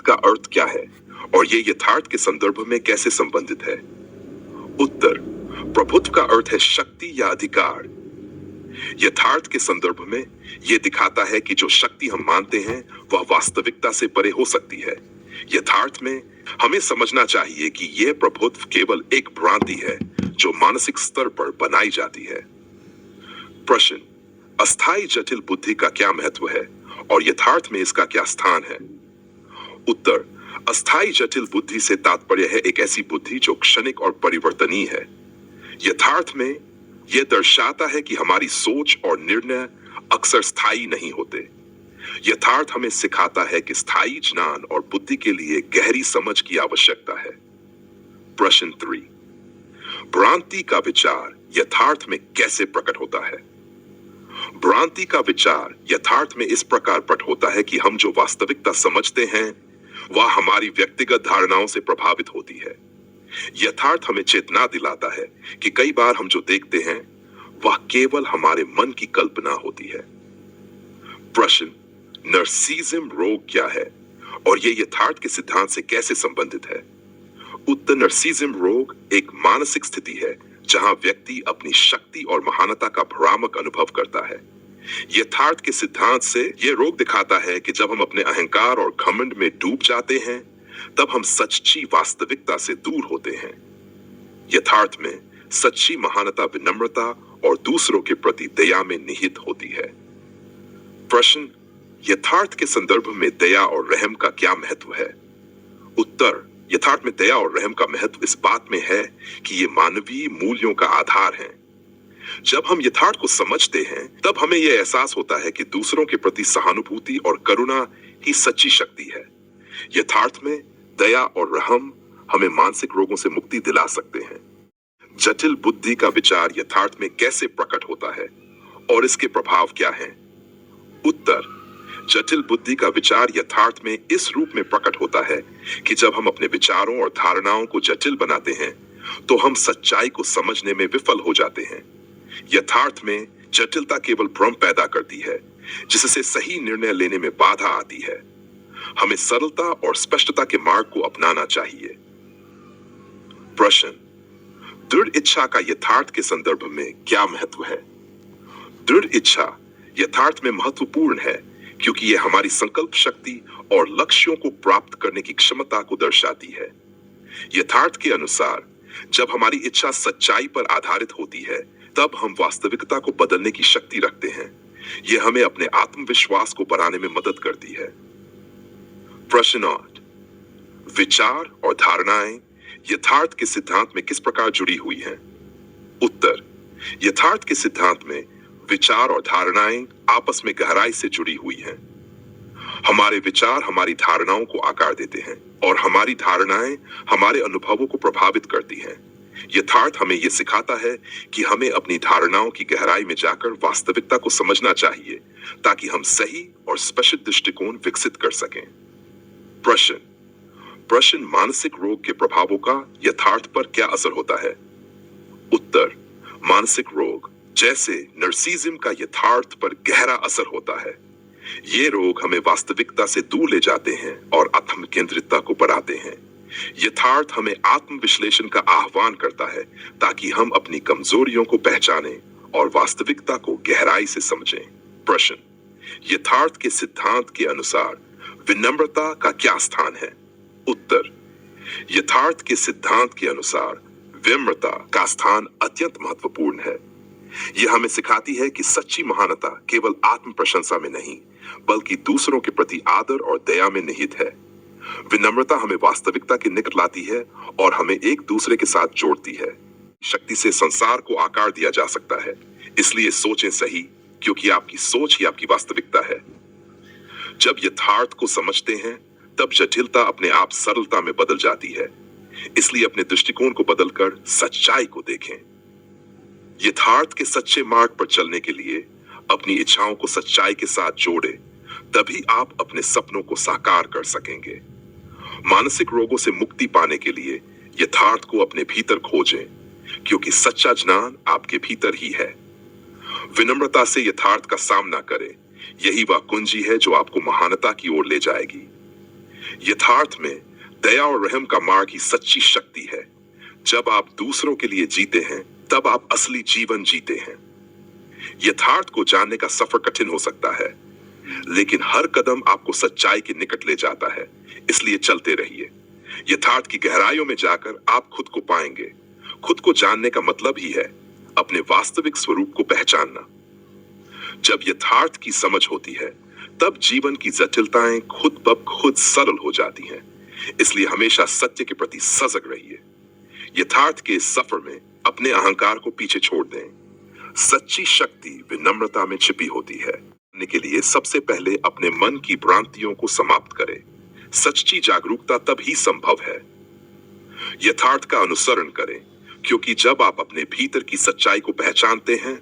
का अर्थ क्या है और ये यथार्थ के संदर्भ में कैसे संबंधित है? उत्तर, प्रभुत्व का अर्थ है शक्ति या अधिकार। यथार्थ के संदर्भ में यह दिखाता है कि जो शक्ति हम मानते हैं वह वास्तविकता से परे हो सकती है। यथार्थ में हमें समझना चाहिए कि यह प्रभुत्व केवल एक भ्रांति है जो मानसिक स्तर पर बनाई जाती है। प्रश्न, अस्थायी जटिल बुद्धि का क्या महत्व है और यथार्थ में इसका क्या स्थान है? उत्तर, अस्थायी जटिल बुद्धि से तात्पर्य है एक ऐसी बुद्धि जो क्षणिक और परिवर्तनीय है। यथार्थ में यह दर्शाता है कि हमारी सोच और निर्णय अक्सर स्थायी नहीं होते। यथार्थ हमें सिखाता है कि स्थायी ज्ञान और बुद्धि के लिए गहरी समझ की आवश्यकता है। प्रश्न 3, भ्रांति का विचार यथार्थ में कैसे प्रकट होता है? भ्रांति का विचार यथार्थ में इस प्रकार प्रकट होता है कि हम जो वास्तविकता समझते हैं वह हमारी व्यक्तिगत धारणाओं से प्रभावित होती है। यथार्थ हमें चेतना दिलाता है कि कई बार हम जो देखते हैं वह केवल हमारे मन की कल्पना होती है। प्रश्न, नर्सिसिज्म रोग क्या है और यह यथार्थ के सिद्धांत से कैसे संबंधित है? उत्तर, नर्सिसिज्म रोग एक मानसिक स्थिति है जहां व्यक्ति अपनी शक्ति और महानता का भ्रामक अनुभव करता है। यथार्थ के सिद्धांत से यह रोग दिखाता है कि जब हम अपने अहंकार और घमंड में डूब जाते हैं तब हम सच्ची वास्तविकता से दूर होते हैं। यथार्थ में सच्ची महानता विनम्रता और दूसरों के प्रति दया में निहित होती है। प्रश्न, यथार्थ के संदर्भ में दया और रहम का क्या महत्व है? उत्तर, यथार्थ में दया और रहम का महत्व इस बात में है कि ये मानवीय मूल्यों का आधार है। जब हम यथार्थ को समझते हैं तब हमें यह एहसास होता है कि दूसरों के प्रति सहानुभूति और करुणा ही सच्ची शक्ति है। यथार्थ में दया और रहम हमें मानसिक रोगों से मुक्ति दिला सकते हैं। जटिल बुद्धि का विचार यथार्थ में कैसे प्रकट होता है और इसके प्रभाव क्या हैं? उत्तर, जटिल बुद्धि का विचार यथार्थ में इस रूप में प्रकट होता है कि जब हम अपने विचारों और धारणाओं को जटिल बनाते हैं तो हम सच्चाई को समझने में विफल हो जाते हैं। यथार्थ में जटिलता केवल भ्रम पैदा करती है जिससे सही निर्णय लेने में बाधा आती है। हमें सरलता और स्पष्टता के मार्ग को अपनाना चाहिए। प्रश्न, दृढ़ इच्छा का यथार्थ के संदर्भ में क्या महत्व है? दृढ़ इच्छा यथार्थ में महत्वपूर्ण है क्योंकि यह हमारी संकल्प शक्ति और लक्ष्यों को प्राप्त करने की क्षमता को दर्शाती है। यथार्थ के अनुसार जब हमारी इच्छा सच्चाई पर आधारित होती है तब हम वास्तविकता को बदलने की शक्ति रखते हैं। यह हमें अपने आत्मविश्वास को बढ़ाने में मदद करती है। प्रश्न 8, विचार और धारणाएं यथार्थ के सिद्धांत में किस प्रकार जुड़ी हुई हैं? उत्तर, यथार्थ के सिद्धांत में विचार और धारणाएं आपस में गहराई से जुड़ी हुई हैं। हमारे विचार हमारी धारणाओं को आकार देते हैं और हमारी धारणाएं हमारे अनुभवों को प्रभावित करती हैं। यथार्थ हमें यह सिखाता है कि हमें अपनी धारणाओं की गहराई में जाकर वास्तविकता को समझना चाहिए ताकि हम सही और स्पष्ट दृष्टिकोण विकसित कर सकें। प्रश्न, मानसिक रोग के प्रभावों का यथार्थ पर क्या असर होता है? उत्तर, मानसिक रोग जैसे नर्सिसिज्म का यथार्थ पर गहरा असर होता है। ये रोग हमें वास्तविकता से दूर ले जाते हैं और आत्म केंद्रितता को बढ़ाते हैं। यथार्थ हमें आत्मविश्लेषण का आह्वान करता है ताकि हम अपनी कमजोरियों को पहचानें और वास्तविकता को गहराई से समझें। प्रश्न, यथार्थ के सिद्धांत के अनुसार विनम्रता का क्या स्थान है? उत्तर, यथार्थ के सिद्धांत के अनुसार विनम्रता का स्थान अत्यंत महत्वपूर्ण है। यह हमें सिखाती है कि सच्ची महानता केवल आत्म प्रशंसा में नहीं बल्कि दूसरों के प्रति आदर और दया में निहित है। विनम्रता हमें वास्तविकता के निकट लाती है और हमें एक दूसरे के साथ जोड़ती है। शक्ति से संसार को आकार दिया जा सकता है, इसलिए सोचें सही क्योंकि आपकी सोच ही आपकी वास्तविकता है। जब यथार्थ को समझते हैं तब जटिलता अपने आप सरलता में बदल जाती है। इसलिए अपने दृष्टिकोण को बदलकर सच्चाई को देखें। यथार्थ के सच्चे मार्ग पर चलने के लिए अपनी इच्छाओं को सच्चाई के साथ जोड़ें, तभी आप अपने सपनों को साकार कर सकेंगे। मानसिक रोगों से मुक्ति पाने के लिए यथार्थ को अपने भीतर खोजें, क्योंकि सच्चा ज्ञान आपके भीतर ही है। विनम्रता से यथार्थ का सामना करें, यही वह कुंजी है जो आपको महानता की ओर ले जाएगी। यथार्थ में दया और रहम का मार्ग ही सच्ची शक्ति है। जब आप दूसरों के लिए जीते हैं, तब आप असली जीवन जीते हैं। यथार्थ को जानने का सफर कठिन हो सकता है, लेकिन हर कदम आपको सच्चाई के निकट ले जाता है। इसलिए चलते रहिए। यथार्थ की गहराइयों में जाकर आप खुद को पाएंगे। खुद को जानने का मतलब ही है अपने वास्तविक स्वरूप को पहचानना। जब यथार्थ की समझ होती है, तब जीवन की जटिलताएं खुद ब खुद सरल हो जाती हैं। इसलिए हमेशा सत्य के प्रति सजग रहिए। यथार्थ के इस सफर में अपने अहंकार को पीछे छोड़ दें। सच्ची शक्ति विनम्रता में छिपी होती है। के लिए सबसे पहले अपने मन की भ्रांतियों को समाप्त करें। सच्ची जागरूकता तब ही संभव है। यथार्थ का अनुसरण करें, क्योंकि जब आप अपने भीतर की सच्चाई को पहचानते हैं,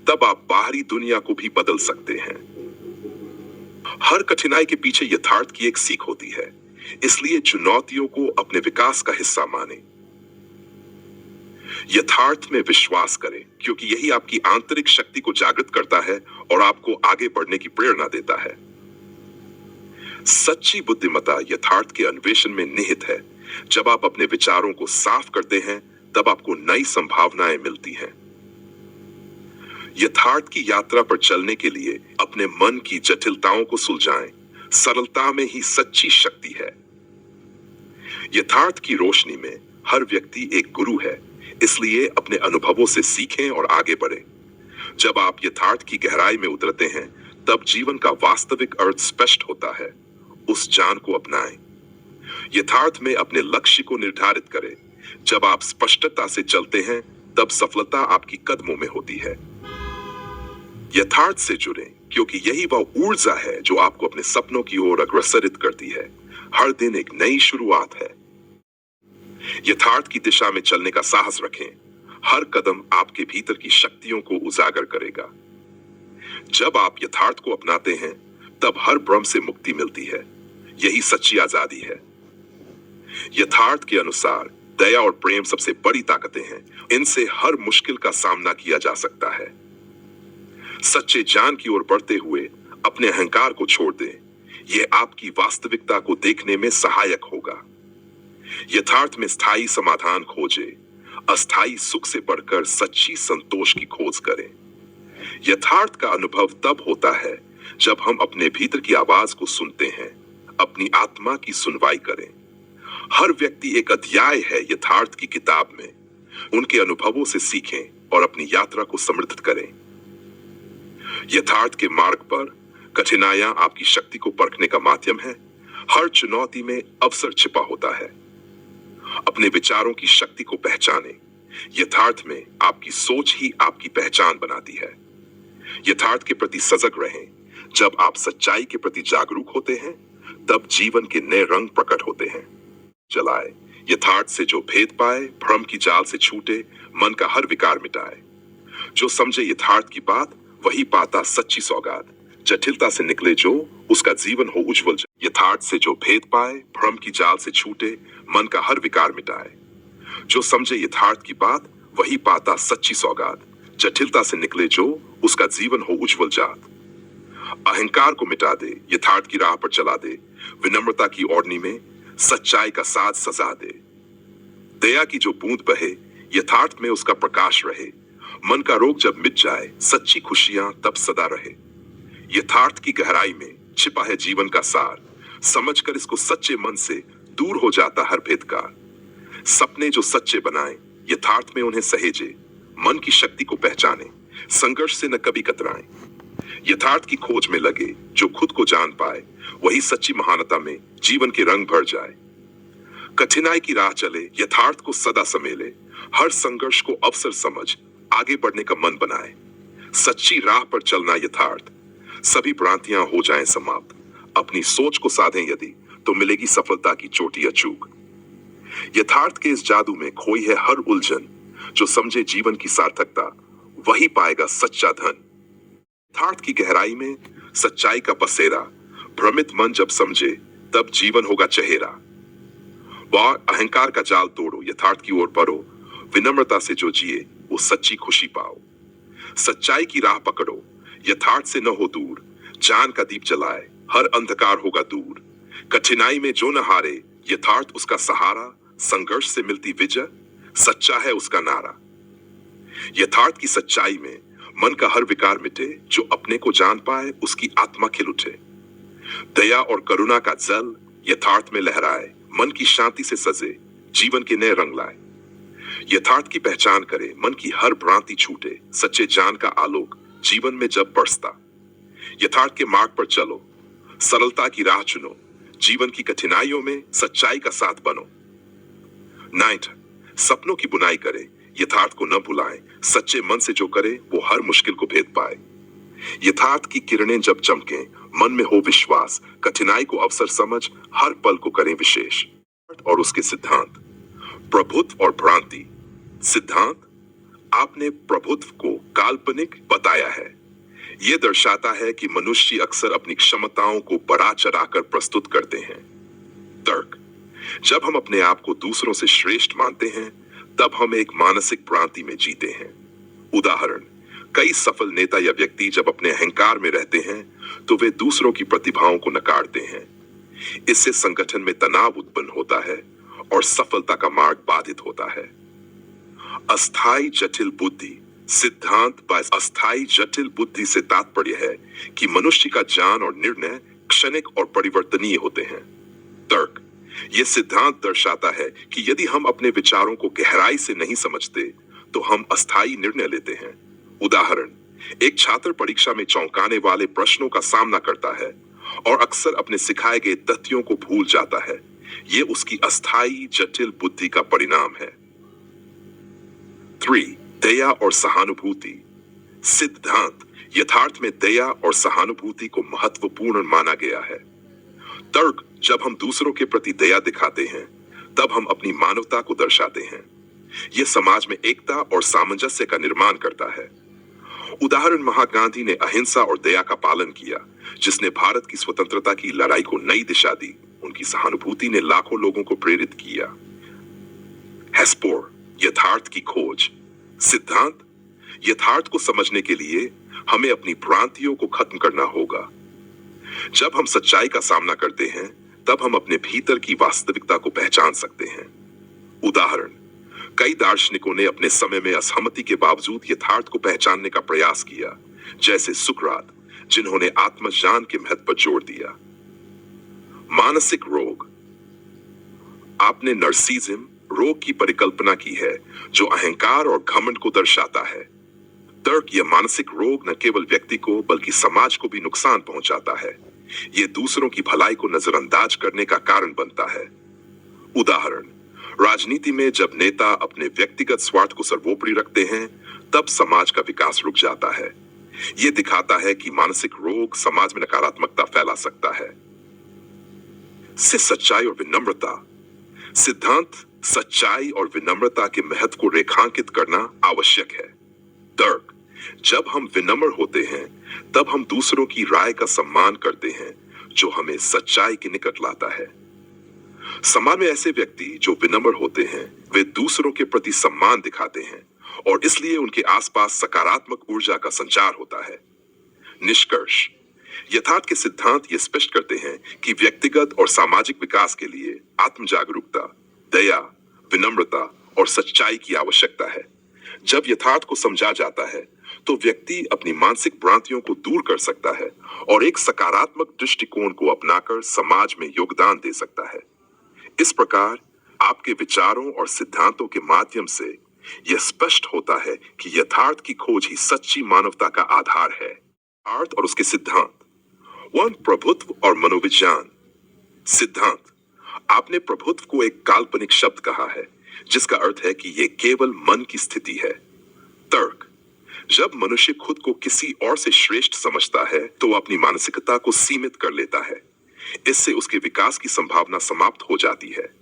तब आप बाहरी दुनिया को भी बदल सकते हैं। हर कठिनाई के पीछे यथार्थ की एक सीख होती है। इसलिए चुनौतियों को अपने विकास का हिस्सा मानें। यथार्थ में विश्वास करें, क्योंकि यही आपकी आंतरिक शक्ति को जागृत करता है और आपको आगे बढ़ने की प्रेरणा देता है। सच्ची बुद्धिमत्ता यथार्थ के अन्वेषण में निहित है। जब आप अपने विचारों को साफ करते हैं, तब आपको नई संभावनाएं मिलती हैं। यथार्थ की यात्रा पर चलने के लिए अपने मन की जटिलताओं को सुलझाएं। सरलता में ही सच्ची शक्ति है। यथार्थ की रोशनी में हर व्यक्ति एक गुरु है। इसलिए अपने अनुभवों से सीखें और आगे बढ़ें। जब आप यथार्थ की गहराई में उतरते हैं, तब जीवन का वास्तविक अर्थ स्पष्ट होता है। उस जान को अपनाएं। यथार्थ में अपने लक्ष्य को निर्धारित करें। जब आप स्पष्टता से चलते हैं, तब सफलता आपकी कदमों में होती है। यथार्थ से जुड़ें, क्योंकि यही वह ऊर्जा है जो आपको अपने सपनों की ओर अग्रसरित करती है। हर दिन एक नई शुरुआत है। यथार्थ की दिशा में चलने का साहस रखें। हर कदम आपके भीतर की शक्तियों को उजागर करेगा। जब आप यथार्थ को अपनाते हैं, तब हर भ्रम से मुक्ति मिलती है। यही सच्ची आजादी है। यथार्थ के अनुसार दया और प्रेम सबसे बड़ी ताकतें हैं। इनसे हर मुश्किल का सामना किया जा सकता है। सच्चे ज्ञान की ओर बढ़ते हुए अपने अहंकार को छोड़ दें। यह आपकी वास्तविकता को देखने में सहायक होगा। यथार्थ में स्थायी समाधान खोजें। अस्थायी सुख से बढ़कर सच्ची संतोष की खोज करें। यथार्थ का अनुभव तब होता है जब हम अपने भीतर की आवाज को सुनते हैं, अपनी आत्मा की सुनवाई करें। हर व्यक्ति एक अध्याय है यथार्थ की किताब में। उनके अनुभवों से सीखें और अपनी यात्रा को समृद्ध करें। यथार्थ के मार्ग पर कठिनाइयां आपकी शक्ति को परखने का माध्यम है। हर चुनौती में अवसर छिपा होता है। अपने विचारों की शक्ति को पहचानें। यथार्थ में आपकी सोच ही आपकी पहचान बनाती है। यथार्थ के प्रति सजग रहें। जब आप सच्चाई के प्रति जागरूक होते हैं, तब जीवन के नए रंग प्रकट होते हैं। चलाए यथार्थ से जो भेद पाए, भ्रम की जाल से छूटे, मन का हर विकार मिटाए। जो समझे यथार्थ की बात, वही पाता सच्ची सौगात। जटिलता से निकले जो, उसका जीवन हो उज्जवल। यथार्थ से जो भेद पाए, भ्रम की जाल से छूटे, मन का हर विकार मिटाए। जो समझे यथार्थ की बात, वही पाता सच्ची सौगात। जटिलता से निकले जो, उसका जीवन हो उज्जवल जात। अहंकार को मिटा दे, यथार्थ की राह पर चला दे। विनम्रता की ओढ़नी में सच्चाई का साज सजा दे। दया की जो बूंद बहे, यथार्थ में उसका प्रकाश रहे। मन का रोग जब मिट जाए, सच्ची खुशियां तब सदा रहे। यथार्थ की गहराई में छिपा है जीवन का सार। समझकर इसको सच्चे मन से दूर हो जाता हर भेदकार। सपने जो सच्चे बनाए, यथार्थ में उन्हें सहेजे। मन की शक्ति को पहचाने, संघर्ष से न कभी कतराएं। यथार्थ की खोज में लगे, जो खुद को जान पाए, वही सच्ची महानता में जीवन के रंग भर जाए। कठिनाई की राह चले, यथार्थ को सदा समेले। हर संघर्ष को अवसर समझ आगे बढ़ने का मन बनाए। सच्ची राह पर चलना यथार्थ। सभी भ्रांतियां हो जाएं समाप्त। अपनी सोच को साधें यदि, तो मिलेगी सफलता की चोटी अचूक। यथार्थ के इस जादू में खोई है हर उलझन। जो समझे जीवन की सार्थकता, वही पाएगा सच्चा धन। यथार्थ की गहराई में सच्चाई का बसेरा। भ्रमित मन जब समझे, तब जीवन होगा चहेरा। वह अहंकार का जाल तोड़ो, यथार्थ की ओर बढ़ो। विनम्रता से जो जिए, वो सच्ची खुशी पाओ। सच्चाई की राह पकड़ो, यथार्थ से न हो दूर। जान का दीप जलाए, हर अंधकार होगा दूर। कठिनाई में जो न हारे, यथार्थ उसका सहारा, संघर्ष से मिलती विजय, सच्चा है उसका नारा। यथार्थ की सच्चाई में मन का हर विकार मिटे, जो अपने को जान पाए उसकी आत्मा खिल उठे। दया और करुणा का जल यथार्थ में लहराए, मन की शांति से सजे, जीवन के नए रंग लाए। यथार्थ की पहचान करे, मन की हर भ्रांति छूटे, सच्चे जान का आलोक जीवन में जब बरसता। यथार्थ के मार्ग पर चलो, सरलता की राह चुनो, जीवन की कठिनाइयों में सच्चाई का साथ बनो। 9, सपनों की बुनाई करे, यथार्थ को न भुलाएं, सच्चे मन से जो करे वो हर मुश्किल को भेद पाए। यथार्थ की किरणें जब चमके, मन में हो विश्वास, कठिनाई को अवसर समझ, हर पल को करें विशेष। और उसके सिद्धांत, प्रभुत्व और भ्रांति। सिद्धांत, आपने प्रभुत्व को काल्पनिक बताया है। यह दर्शाता है कि मनुष्य अक्सर अपनी क्षमताओं को बढ़ा चढ़ाकर प्रस्तुत करते हैं। तर्क, जब हम अपने आप को दूसरों से श्रेष्ठ मानते हैं, तब हम एक मानसिक भ्रांति में जीते हैं। उदाहरण, कई सफल नेता या व्यक्ति जब अपने अहंकार में रहते हैं, तो वे दूसरों की प्रतिभाओं को नकारते हैं। इससे संगठन में तनाव उत्पन्न होता है और सफलता का मार्ग बाधित होता है। अस्थायी जटिल बुद्धि। सिद्धांत, अस्थायी जटिल बुद्धि से तात्पर्य है कि मनुष्य का ज्ञान और निर्णय क्षणिक और परिवर्तनीय होते हैं। तर्क, यह सिद्धांत दर्शाता है कि यदि हम अपने विचारों को गहराई से नहीं समझते, तो हम अस्थायी निर्णय लेते हैं। उदाहरण, एक छात्र परीक्षा में चौंकाने वाले प्रश्नों का सामना करता है और अक्सर अपने सिखाए गए तथ्यों को भूल जाता है। यह उसकी अस्थायी जटिल बुद्धि का परिणाम है। 3, दया और सहानुभूति। सिद्धांत, यथार्थ में दया और सहानुभूति को महत्वपूर्ण माना गया है। तर्क, जब हम दूसरों के प्रति दया दिखाते हैं, तब हम अपनी मानवता को दर्शाते हैं। यह समाज में एकता और सामंजस्य का निर्माण करता है। उदाहरण, महात्मा गांधी ने अहिंसा और दया का पालन किया, जिसने भारत की स्वतंत्रता की लड़ाई को नई दिशा दी। उनकी सहानुभूति ने लाखों लोगों को प्रेरित किया। हेस्पोर, यथार्थ की खोज। सिद्धांत, यथार्थ को समझने के लिए हमें अपनी भ्रांतियों को खत्म करना होगा। जब हम सच्चाई का सामना करते हैं, तब हम अपने भीतर की वास्तविकता को पहचान सकते हैं। उदाहरण, कई दार्शनिकों ने अपने समय में असहमति के बावजूद यथार्थ को पहचानने का प्रयास किया, जैसे सुकरात, जिन्होंने आत्मज्ञान के महत्व पर जोर दिया। मानसिक रोग। आपने नर्सिज्म रोग की परिकल्पना की है, जो अहंकार और घमंड को दर्शाता है। तर्क, यह मानसिक रोग न केवल व्यक्ति को बल्कि समाज को भी नुकसान पहुंचाता है। यह दूसरों की भलाई को नजरअंदाज करने का कारण बनता है। उदाहरण, राजनीति में जब नेता अपने व्यक्तिगत स्वार्थ को सर्वोपरि रखते हैं, तब समाज का विकास रुक जाता है। यह दिखाता है कि मानसिक रोग समाज में नकारात्मकता फैला सकता है। से सच्चाई और विनम्रता। सिद्धांत, सच्चाई और विनम्रता के महत्व को रेखांकित करना आवश्यक है। तर्क, जब हम विनम्र होते हैं, तब हम दूसरों की राय का सम्मान करते हैं, जो हमें सच्चाई के निकट लाता है। समाज में ऐसे व्यक्ति जो विनम्र होते हैं, वे दूसरों के प्रति सम्मान दिखाते हैं और इसलिए उनके आसपास सकारात्मक ऊर्जा का संचार होता है। निष्कर्ष, यथार्थ के सिद्धांत ये स्पष्ट करते हैं कि व्यक्तिगत और सामाजिक विकास के लिए आत्म जागरूकता, दया, विनम्रता और सच्चाई की आवश्यकता है। जब यथार्थ को समझा जाता है, तो व्यक्ति अपनी मानसिक भ्रांतियों को दूर कर सकता है और एक सकारात्मक दृष्टिकोण को अपनाकर समाज में योगदान दे सकता है। इस प्रकार आपके विचारों और सिद्धांतों के माध्यम से यह स्पष्ट होता है कि यथार्थ की खोज ही सच्ची मानवता का आधार है। अर्थ और उसके सिद्धांत। 1, प्रभुत्व और मनोविज्ञान। सिद्धांत, आपने प्रभुत्व को एक काल्पनिक शब्द कहा है, जिसका अर्थ है कि यह केवल मन की स्थिति है। तर्क, जब मनुष्य खुद को किसी और से श्रेष्ठ समझता है, तो वह अपनी मानसिकता को सीमित कर लेता है। इससे उसके विकास की संभावना समाप्त हो जाती है।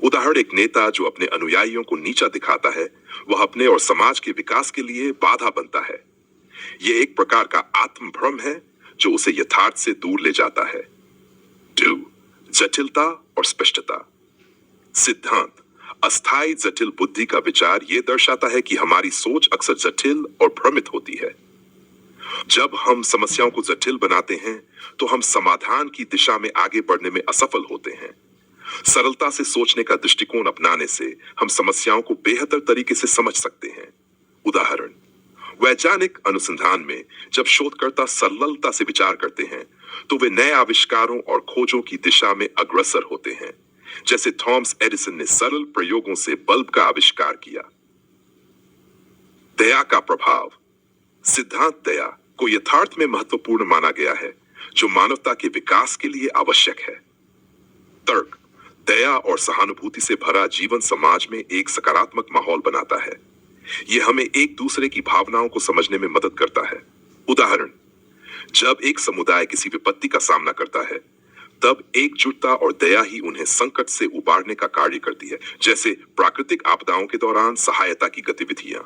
उदाहरण, एक नेता जो अपने अनुयायियों को नीचा दिखाता है, वह अपने और समाज के विकास के लिए बाधा बनता है। यह एक प्रकार का आत्मभ्रम है, जो उसे यथार्थ से दूर ले जाता है। 2, जटिलता और स्पष्टता। सिद्धांत, अस्थायी जटिल बुद्धि का विचार यह दर्शाता है कि हमारी सोच अक्सर जटिल और भ्रमित होती है। जब हम समस्याओं को जटिल बनाते हैं तो हम समाधान की दिशा में आगे बढ़ने में असफल होते हैं। सरलता से सोचने का दृष्टिकोण अपनाने से हम समस्याओं को बेहतर तरीके से समझ सकते हैं। उदाहरण, वैज्ञानिक अनुसंधान में जब शोधकर्ता सरलता से विचार करते हैं तो वे नए आविष्कारों और खोजों की दिशा में अग्रसर होते हैं। जैसे थॉमस एडिसन ने सरल प्रयोगों से बल्ब का आविष्कार किया। दया का प्रभाव। सिद्धांत दया को यथार्थ में महत्वपूर्ण माना गया है, जो मानवता के विकास के लिए आवश्यक है। तर्क। दया और सहानुभूति से भरा जीवन समाज में एक सकारात्मक माहौल बनाता है। यह हमें एक दूसरे की भावनाओं को समझने में मदद करता है। उदाहरण, जब एक समुदाय किसी विपत्ति का सामना करता है, तब एकजुटता और दया ही उन्हें संकट से उबारने का कार्य करती है, जैसे प्राकृतिक आपदाओं के दौरान सहायता की गतिविधियां।